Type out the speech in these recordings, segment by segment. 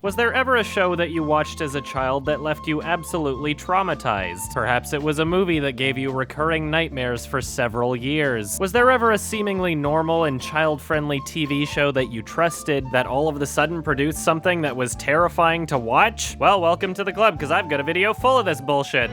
Was there ever a show that you watched as a child that left you absolutely traumatized? Perhaps it was a movie that gave you recurring nightmares for several years. Was there ever a seemingly normal and child-friendly TV show that you trusted that all of a sudden produced something that was terrifying to watch? Well, welcome to the club, because I've got a video full of this bullshit.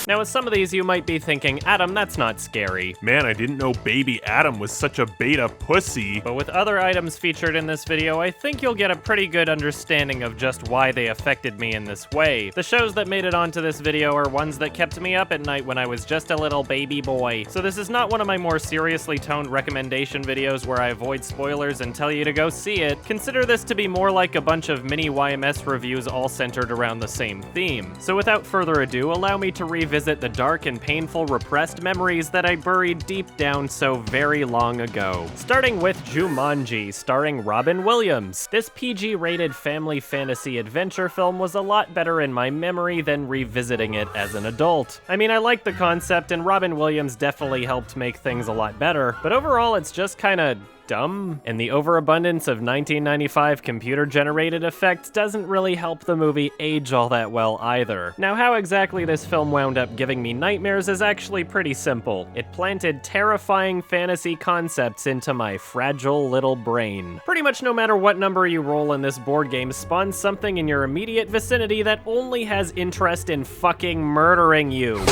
Now, with some of these, you might be thinking, Adam, that's not scary. Man, I didn't know baby Adam was such a beta pussy. But with other items featured in this video, I think you'll get a pretty good understanding of just why they affected me in this way. The shows that made it onto this video are ones that kept me up at night when I was just a little baby boy. So this is not one of my more seriously toned recommendation videos where I avoid spoilers and tell you to go see it. Consider this to be more like a bunch of mini YMS reviews all centered around the same theme. So without further ado, allow me to revisit the dark and painful repressed memories that I buried deep down so very long ago. Starting with Jumanji, starring Robin Williams. This PG-rated family fantasy adventure film was a lot better in my memory than revisiting it as an adult. I mean, I like the concept, and Robin Williams definitely helped make things a lot better, but overall it's just kinda dumb, and the overabundance of 1995 computer-generated effects doesn't really help the movie age all that well either. Now, how exactly this film wound up giving me nightmares is actually pretty simple. It planted terrifying fantasy concepts into my fragile little brain. Pretty much no matter what number you roll in this board game spawns something in your immediate vicinity that only has interest in fucking murdering you.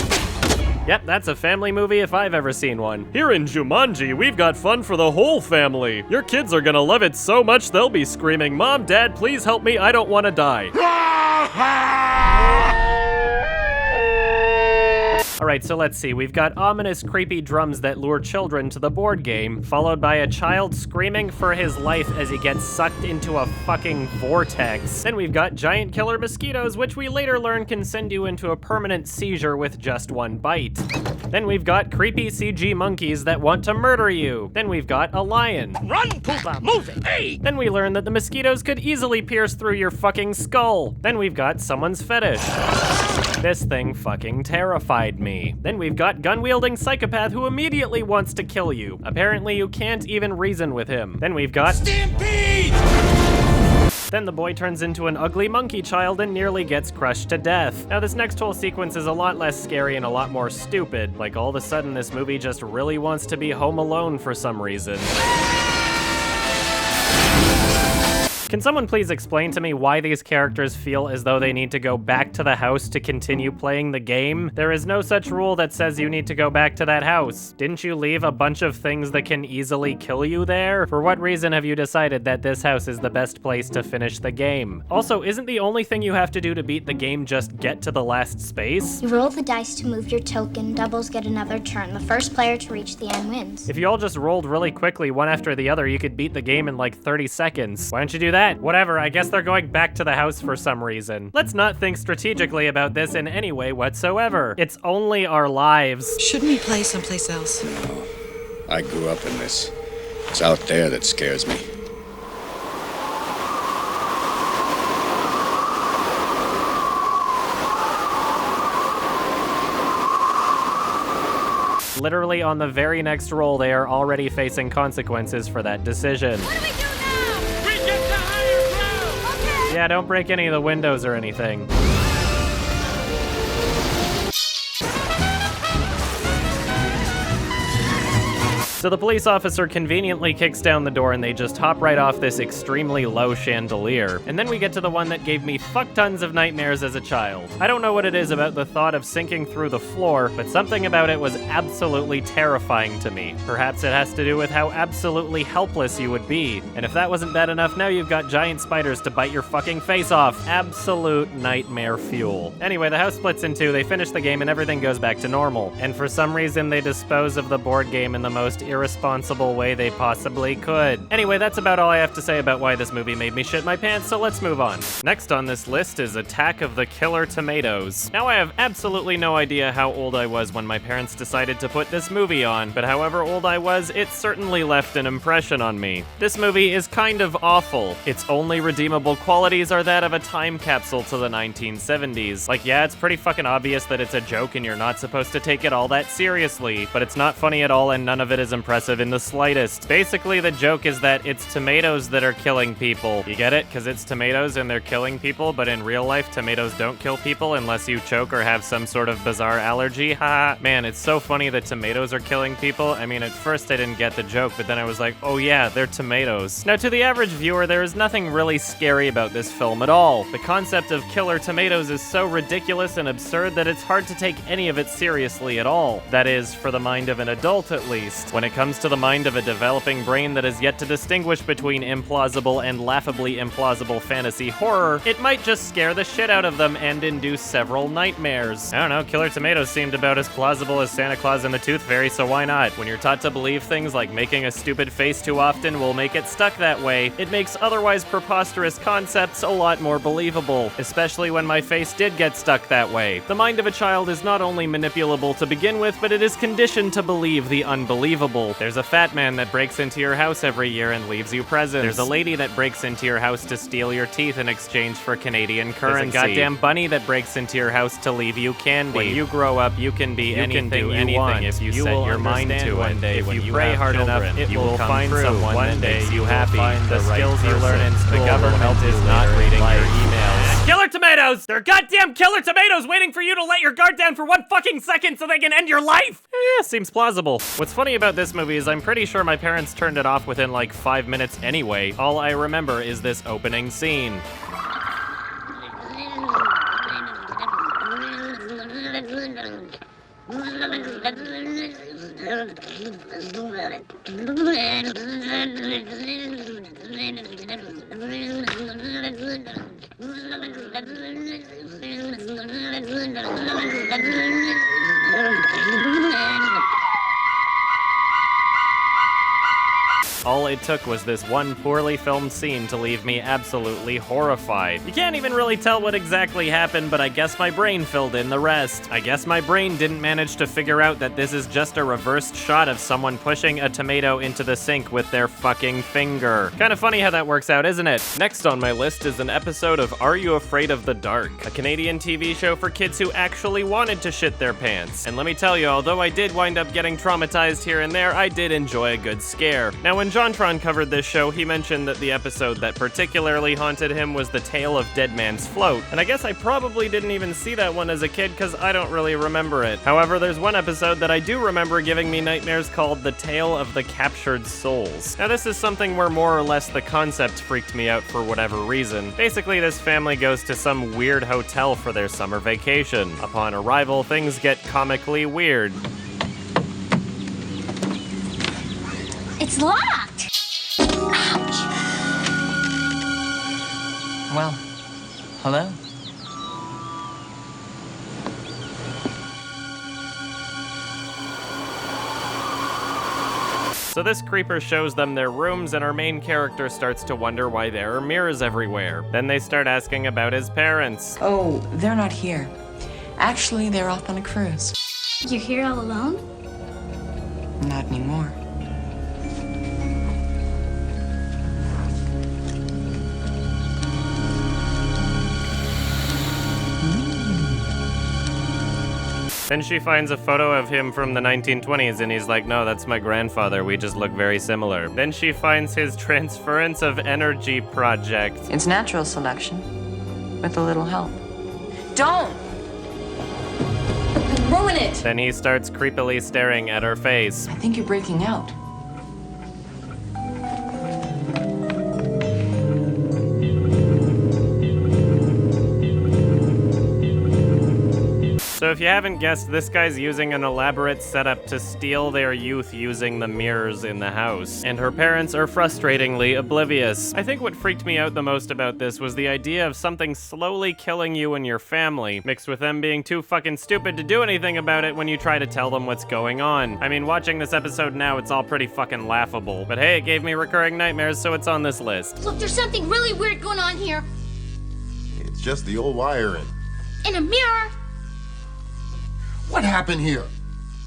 Yep, that's a family movie if I've ever seen one. Here in Jumanji, we've got fun for the whole family. Your kids are gonna love it so much they'll be screaming, "Mom, Dad, please help me, I don't wanna die." Alright, so let's see. We've got ominous, creepy drums that lure children to the board game, followed by a child screaming for his life as he gets sucked into a fucking vortex. Then we've got giant killer mosquitoes, which we later learn can send you into a permanent seizure with just one bite. Then we've got creepy CG monkeys that want to murder you. Then we've got a lion. Run, Poopa, move it! Hey! Then we learn that the mosquitoes could easily pierce through your fucking skull. Then we've got someone's fetish. This thing fucking terrified me. Then we've got gun-wielding psychopath who immediately wants to kill you. Apparently you can't even reason with him. Then we've got Stampede! Then the boy turns into an ugly monkey child and nearly gets crushed to death. Now this next whole sequence is a lot less scary and a lot more stupid. Like all of a sudden this movie just really wants to be Home Alone for some reason. Can someone please explain to me why these characters feel as though they need to go back to the house to continue playing the game? There is no such rule that says you need to go back to that house. Didn't you leave a bunch of things that can easily kill you there? For what reason have you decided that this house is the best place to finish the game? Also, isn't the only thing you have to do to beat the game just get to the last space? You roll the dice to move your token, doubles get another turn. The first player to reach the end wins. If you all just rolled really quickly one after the other, you could beat the game in like 30 seconds. Why don't you do that? Whatever, I guess they're going back to the house for some reason. Let's not think strategically about this in any way whatsoever. It's only our lives. Shouldn't we play someplace else? No, I grew up in this. It's out there that scares me. Literally on the very next roll, they are already facing consequences for that decision. What do we do now? We get to higher ground! Okay! Yeah, don't break any of the windows or anything. So the police officer conveniently kicks down the door and they just hop right off this extremely low chandelier. And then we get to the one that gave me fuck tons of nightmares as a child. I don't know what it is about the thought of sinking through the floor, but something about it was absolutely terrifying to me. Perhaps it has to do with how absolutely helpless you would be. And if that wasn't bad enough, now you've got giant spiders to bite your fucking face off. Absolute nightmare fuel. Anyway, the house splits in two, they finish the game, and everything goes back to normal. And for some reason, they dispose of the board game in the most irresponsible way they possibly could. Anyway, that's about all I have to say about why this movie made me shit my pants, so let's move on. Next on this list is Attack of the Killer Tomatoes. Now, I have absolutely no idea how old I was when my parents decided to put this movie on, but however old I was, it certainly left an impression on me. This movie is kind of awful. Its only redeemable qualities are that of a time capsule to the 1970s. Like, yeah, it's pretty fucking obvious that it's a joke and you're not supposed to take it all that seriously, but it's not funny at all and none of it is impressive impressive in the slightest. Basically, the joke is that it's tomatoes that are killing people. You get it? Because it's tomatoes and they're killing people, but in real life, tomatoes don't kill people unless you choke or have some sort of bizarre allergy. Ha! Man, it's so funny that tomatoes are killing people. I mean, at first I didn't get the joke, but then I was like, oh yeah, they're tomatoes. Now, to the average viewer, there is nothing really scary about this film at all. The concept of killer tomatoes is so ridiculous and absurd that it's hard to take any of it seriously at all. That is, for the mind of an adult at least. When it comes to the mind of a developing brain that is yet to distinguish between implausible and laughably implausible fantasy horror, it might just scare the shit out of them and induce several nightmares. I don't know, Killer Tomatoes seemed about as plausible as Santa Claus and the Tooth Fairy, so why not? When you're taught to believe things like making a stupid face too often will make it stuck that way, it makes otherwise preposterous concepts a lot more believable, especially when my face did get stuck that way. The mind of a child is not only manipulable to begin with, but it is conditioned to believe the unbelievable. There's a fat man that breaks into your house every year and leaves you presents. There's a lady that breaks into your house to steal your teeth in exchange for Canadian currency. There's a goddamn bunny that breaks into your house to leave you candy. When you grow up, you can be anything you want if you set your mind to it. One day, if you pray hard enough, it will find someone that makes you happy. The skills you learn in school will help is not reading your emails. Killer Tomatoes! They're goddamn killer tomatoes waiting for you to let your guard down for 1 fucking second so they can end your life! Yeah, seems plausible. What's funny about this movie is I'm pretty sure my parents turned it off within like 5 minutes anyway. All I remember is this opening scene. All it took was this one poorly filmed scene to leave me absolutely horrified. You can't even really tell what exactly happened, but I guess my brain filled in the rest. I guess my brain didn't manage to figure out that this is just a reversed shot of someone pushing a tomato into the sink with their fucking finger. Kinda funny how that works out, isn't it? Next on my list is an episode of Are You Afraid of the Dark? A Canadian TV show for kids who actually wanted to shit their pants. And let me tell you, although I did wind up getting traumatized here and there, I did enjoy a good scare. Now, when JonTron covered this show, he mentioned that the episode that particularly haunted him was the Tale of Dead Man's Float, and I guess I probably didn't even see that one as a kid because I don't really remember it. However, there's one episode that I do remember giving me nightmares called The Tale of the Captured Souls. Now, this is something where more or less the concept freaked me out for whatever reason. Basically, this family goes to some weird hotel for their summer vacation. Upon arrival, things get comically weird. It's locked! Well, hello? So this creeper shows them their rooms, and our main character starts to wonder why there are mirrors everywhere. Then they start asking about his parents. Oh, they're not here. Actually, they're off on a cruise. You're here all alone? Not anymore. Then she finds a photo of him from the 1920s, and he's like, no, that's my grandfather, we just look very similar. Then she finds his transference of energy project. It's natural selection, with a little help. Don't! Ruin it! Then he starts creepily staring at her face. I think you're breaking out. So if you haven't guessed, this guy's using an elaborate setup to steal their youth using the mirrors in the house. And her parents are frustratingly oblivious. I think what freaked me out the most about this was the idea of something slowly killing you and your family, mixed with them being too fucking stupid to do anything about it when you try to tell them what's going on. I mean, watching this episode now, it's all pretty fucking laughable. But hey, it gave me recurring nightmares, so it's on this list. Look, there's something really weird going on here. It's just the old wiring. In a mirror. What happened here?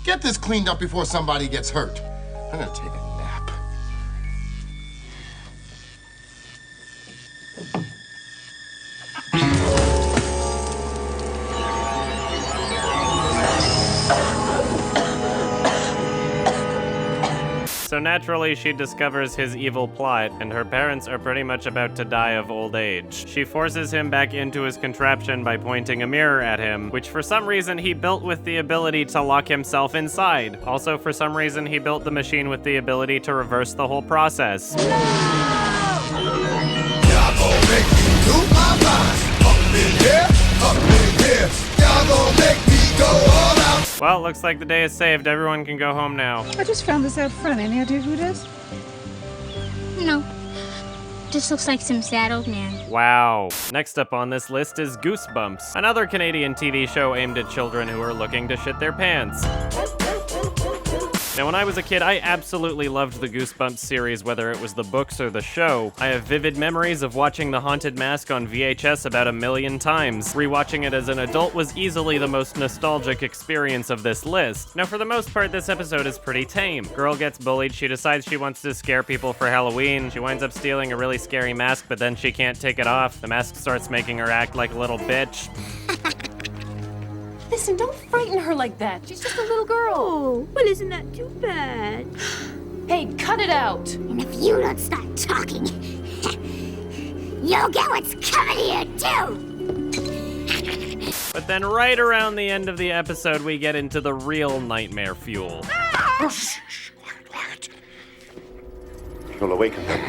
Get this cleaned up before somebody gets hurt. I'm gonna take a nap. naturally she discovers his evil plot, and her parents are pretty much about to die of old age. She forces him back into his contraption by pointing a mirror at him, which for some reason he built with the ability to lock himself inside. Also, for some reason, he built the machine with the ability to reverse the whole process. Well, looks like the day is saved. Everyone can go home now. I just found this out front. Any idea who it is? No. Just looks like some sad old man. Wow. Next up on this list is Goosebumps, another Canadian TV show aimed at children who are looking to shit their pants. Now, when I was a kid, I absolutely loved the Goosebumps series, whether it was the books or the show. I have vivid memories of watching The Haunted Mask on VHS about 1,000,000 times. Rewatching it as an adult was easily the most nostalgic experience of this list. Now, for the most part, this episode is pretty tame. Girl gets bullied, she decides she wants to scare people for Halloween. She winds up stealing a really scary mask, but then she can't take it off. The mask starts making her act like a little bitch. Listen, don't frighten her like that. She's just a little girl. Oh, well, isn't that too bad? Hey, cut it out. And if you don't stop talking, you'll get what's coming to you too! But then right around the end of the episode, we get into the real nightmare fuel. You'll awaken them.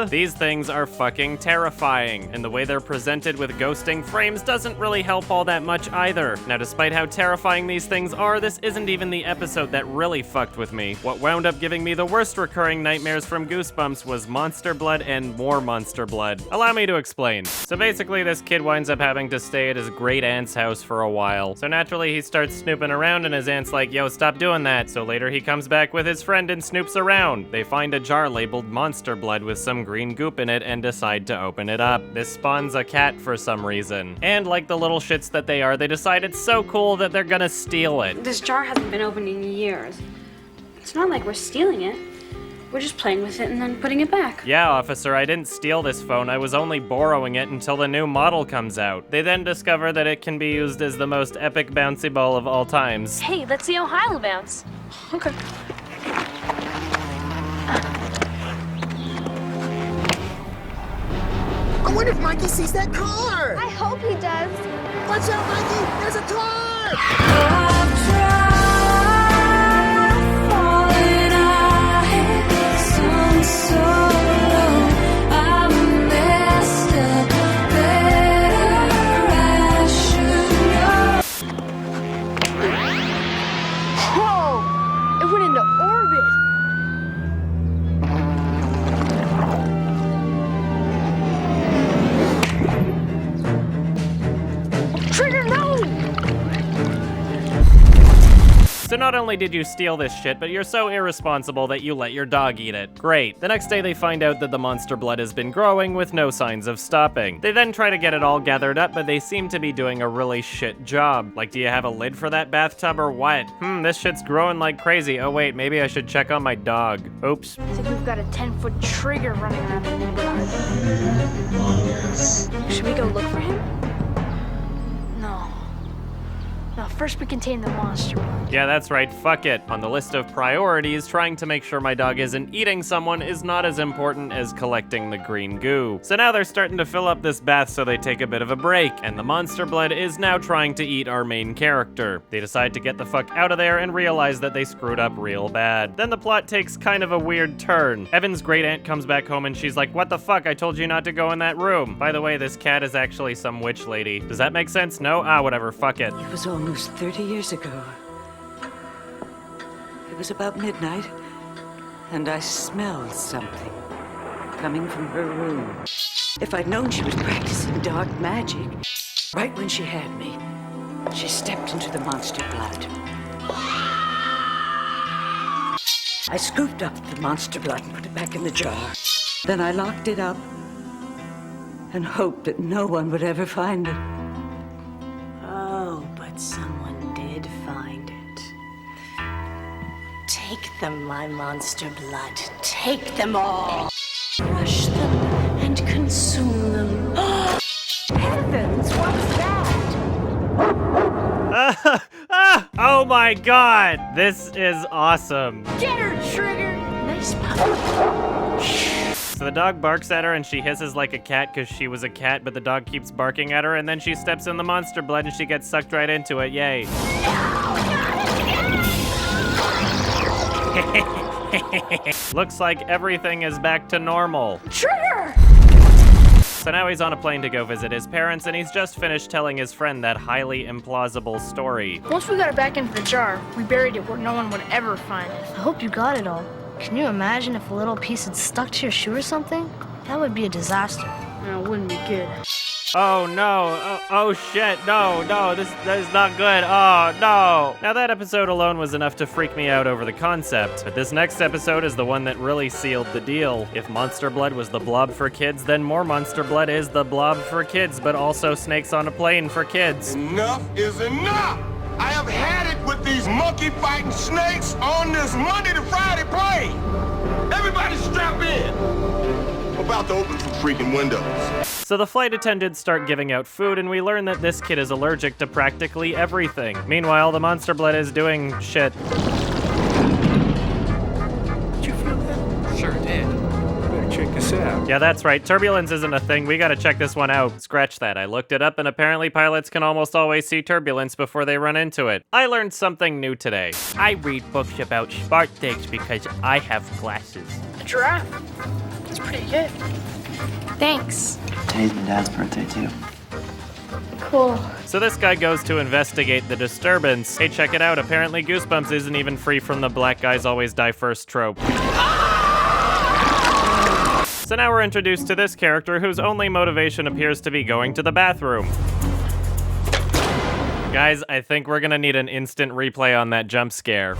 These things are fucking terrifying, and the way they're presented with ghosting frames doesn't really help all that much either. Now, despite how terrifying these things are, this isn't even the episode that really fucked with me. What wound up giving me the worst recurring nightmares from Goosebumps was monster blood and more monster blood. Allow me to explain. So basically, this kid winds up having to stay at his great aunt's house for a while. So naturally, he starts snooping around, and his aunt's like, yo, stop doing that. So later, he comes back with his friend and snoops around. They find a jar labeled monster blood with some green goop in it and decide to open it up. This spawns a cat for some reason. And like the little shits that they are, they decide it's so cool that they're gonna steal it. This jar hasn't been opened in years. It's not like we're stealing it. We're just playing with it and then putting it back. Yeah, officer, I didn't steal this phone. I was only borrowing it until the new model comes out. They then discover that it can be used as the most epic bouncy ball of all times. Hey, let's see Ohio bounce. Okay. I wonder if Mikey sees that car. I hope he does. Watch out, Mikey! There's a car! Whoa! It went into orbit. Trigger, no! So not only did you steal this shit, but you're so irresponsible that you let your dog eat it. Great. The next day they find out that the monster blood has been growing with no signs of stopping. They then try to get it all gathered up, but they seem to be doing a really shit job. Like, do you have a lid for that bathtub or what? This shit's growing like crazy. Oh wait, maybe I should check on my dog. Oops. I think we've got a 10-foot trigger running around the neighborhood. Should we go look for him? No. No, first we contain the monster blood. Yeah, that's right, fuck it. On the list of priorities, trying to make sure my dog isn't eating someone is not as important as collecting the green goo. So now they're starting to fill up this bath so they take a bit of a break, and the monster blood is now trying to eat our main character. They decide to get the fuck out of there and realize that they screwed up real bad. Then the plot takes kind of a weird turn. Evan's great aunt comes back home and she's like, what the fuck, I told you not to go in that room. By the way, this cat is actually some witch lady. Does that make sense? No? Ah, whatever, fuck it. It was almost 30 years ago. It was about midnight, and I smelled something coming from her room. If I'd known she was practicing dark magic, right when she had me, she stepped into the monster blood. I scooped up the monster blood and put it back in the jar. Then I locked it up and hoped that no one would ever find it. Oh, but someone did find it. Take them, my monster blood. Take them all. Crush them and consume them. Heavens, what's that? Oh Oh my god, this is awesome. Get her, Trigger! Nice puppy. So the dog barks at her and she hisses like a cat because she was a cat, but the dog keeps barking at her, and then she steps in the monster blood and she gets sucked right into it. Yay. Looks like everything is back to normal. Trigger! So now he's on a plane to go visit his parents, and he's just finished telling his friend that highly implausible story. Once we got it back into the jar, we buried it where no one would ever find it. I hope you got it all. Can you imagine if a little piece had stuck to your shoe or something? That would be a disaster. No, it wouldn't be good. Oh no, oh shit, no, this is not good, oh no. Now that episode alone was enough to freak me out over the concept, but this next episode is the one that really sealed the deal. If Monster Blood was the Blob for kids, then more Monster Blood is the Blob for kids, but also Snakes on a Plane for kids. Enough is enough! I have had it with these monkey-fighting snakes on this Monday to Friday plane! Everybody strap in! I'm about to open some freaking windows. So the flight attendants start giving out food, and we learn that this kid is allergic to practically everything. Meanwhile, the Monster Blood is doing shit. Did you feel that? Sure did. Better check this out. Yeah, that's right. Turbulence isn't a thing. We gotta check this one out. Scratch that. I looked it up, and apparently pilots can almost always see turbulence before they run into it. I learned something new today. I read books about smart things because I have glasses. A giraffe. It's pretty good. Thanks. Today's my dad's birthday, too. Cool. So this guy goes to investigate the disturbance. Hey, check it out. Apparently Goosebumps isn't even free from the black guys always die first trope. So now we're introduced to this character whose only motivation appears to be going to the bathroom. Guys, I think we're gonna need an instant replay on that jump scare.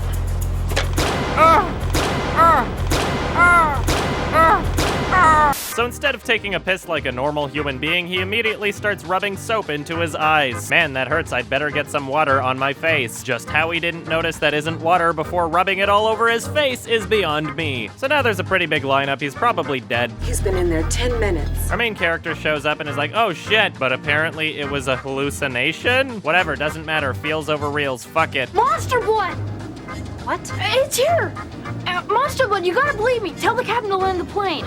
So instead of taking a piss like a normal human being, he immediately starts rubbing soap into his eyes. Man, that hurts. I'd better get some water on my face. Just how he didn't notice that isn't water before rubbing it all over his face is beyond me. So now there's a pretty big lineup. He's probably dead. He's been in there 10 minutes. Our main character shows up and is like, oh shit, but apparently it was a hallucination? Whatever, doesn't matter. Feels over reals. Fuck it. Monster Blood! What? It's here! Monster Blood, you gotta believe me. Tell the captain to land the plane.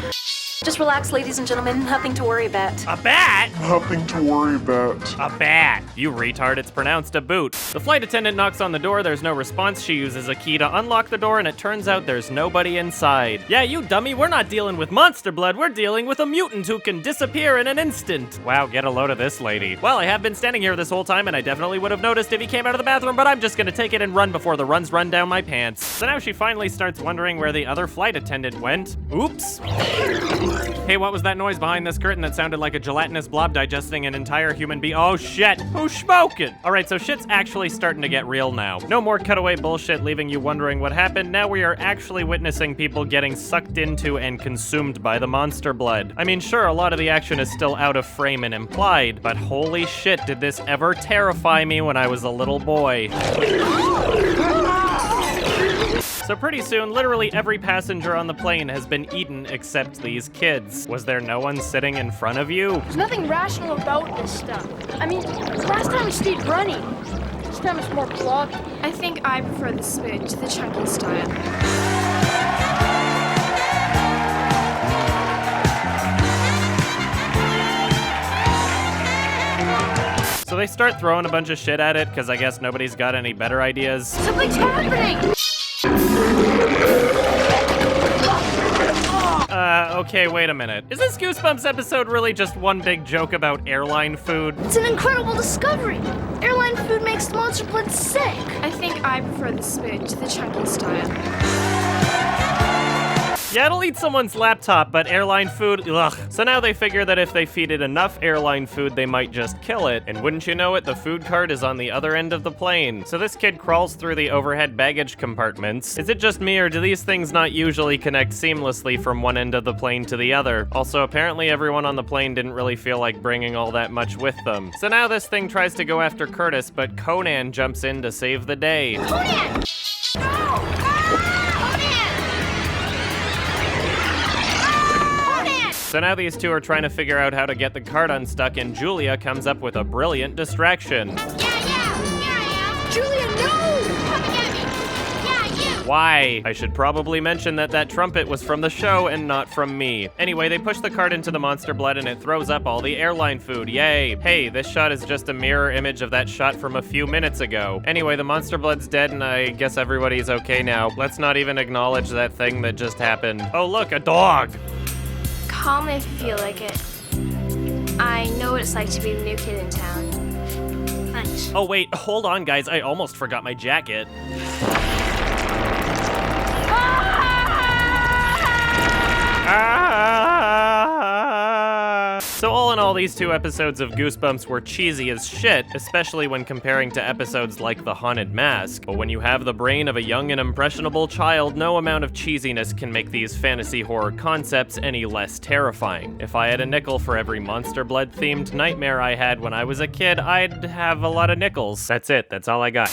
Just relax, ladies and gentlemen. Nothing to worry about. A bat? Nothing to worry about. A bat. You retard, it's pronounced a boot. The flight attendant knocks on the door, there's no response. She uses a key to unlock the door, and it turns out there's nobody inside. Yeah, you dummy, we're not dealing with Monster Blood, we're dealing with a mutant who can disappear in an instant. Wow, get a load of this lady. Well, I have been standing here this whole time, and I definitely would have noticed if he came out of the bathroom, but I'm just gonna take it and run before the runs run down my pants. So now she finally starts wondering where the other flight attendant went. Oops. Hey, what was that noise behind this curtain that sounded like a gelatinous blob digesting an entire human being? Oh shit, who's smoking? All right, so shit's actually starting to get real now. No more cutaway bullshit leaving you wondering what happened. Now we are actually witnessing people getting sucked into and consumed by the Monster Blood. I mean, sure, a lot of the action is still out of frame and implied, but holy shit, did this ever terrify me when I was a little boy. So pretty soon, literally every passenger on the plane has been eaten except these kids. Was there no one sitting in front of you? There's nothing rational about this stuff. I mean, last time we stayed running. This time it's more plausible. I think I prefer the smooth to the chunky style. So they start throwing a bunch of shit at it, because I guess nobody's got any better ideas. Something's happening! Okay, wait a minute. Is this Goosebumps episode really just one big joke about airline food? It's an incredible discovery! Airline food makes the Monster Blood sick! I think I prefer the smooth to the chunky style. Yeah, it'll eat someone's laptop, but airline food, ugh. So now they figure that if they feed it enough airline food, they might just kill it. And wouldn't you know it, the food cart is on the other end of the plane. So this kid crawls through the overhead baggage compartments. Is it just me, or do these things not usually connect seamlessly from one end of the plane to the other? Also, apparently everyone on the plane didn't really feel like bringing all that much with them. So now this thing tries to go after Curtis, but Conan jumps in to save the day. Conan! So now these two are trying to figure out how to get the cart unstuck, and Julia comes up with a brilliant distraction. Yeah, here I am! Julia, no! Why? I should probably mention that that trumpet was from the show and not from me. Anyway, they push the cart into the monster blood and it throws up all the airline food. Yay. Hey, this shot is just a mirror image of that shot from a few minutes ago. Anyway, the monster blood's dead and I guess everybody's okay now. Let's not even acknowledge that thing that just happened. Oh look, a dog! Call me if you feel like it. I know what it's like to be the new kid in town. Thanks. Oh wait, hold on guys, I almost forgot my jacket. So all in all, these 2 episodes of Goosebumps were cheesy as shit, especially when comparing to episodes like The Haunted Mask. But when you have the brain of a young and impressionable child, no amount of cheesiness can make these fantasy horror concepts any less terrifying. If I had a nickel for every monster blood themed nightmare I had when I was a kid, I'd have a lot of nickels. That's it, that's all I got.